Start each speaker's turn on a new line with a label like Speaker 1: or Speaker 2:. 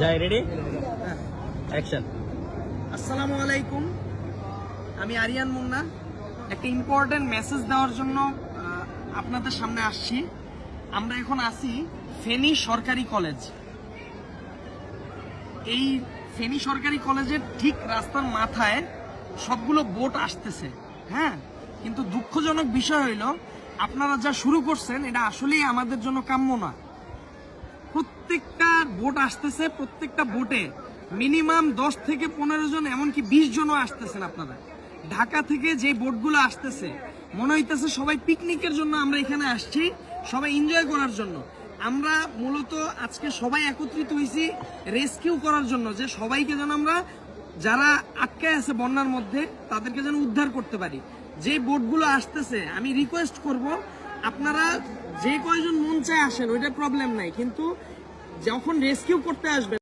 Speaker 1: যাই ready action.
Speaker 2: আসসালামু আলাইকুম, আমি আরিয়ান মুন্না। একটা ইম্পর্টেন্ট মেসেজ দেওয়ার জন্য আপনাদের সামনে আসছি। আমরা এখন আছি ফেনী সরকারি কলেজ। এই ফেনী সরকারি কলেজের ঠিক রাস্তার মাথায় সবগুলো বোট আসতেছে, হ্যাঁ। কিন্তু দুঃখজনক বিষয় হইল, আপনারা যা শুরু করছেন এটা আসলেই আমাদের জন্য কাম্য না। প্রত্যেকটা বোট আসতেছে, প্রত্যেকটা বোটে মিনিমাম 10 থেকে 15 জন, এমনকি 20 জনও আসতেছেন। আপনারা ঢাকা থেকে যে বোটগুলো আসতেছে মনে হইতেছে সবাই পিকনিকের জন্য আমরা এখানে আসছি, সবাই এনজয় করার জন্য। আমরা মূলত আজকে সবাই একত্রিত হয়েছি রেস্কিউ করার জন্য, যে সবাইকে যেন আমরা, যারা আটকায় আছে বন্যার মধ্যে, তাদেরকে যেন উদ্ধার করতে পারি। যে বোটগুলো আসতেছে আমি রিকোয়েস্ট করব, আপনারা যে কয়জন মন চায় আসেন, ওইটা প্রবলেম নাই, কিন্তু যখন রেস্কিউ করতে আসবেন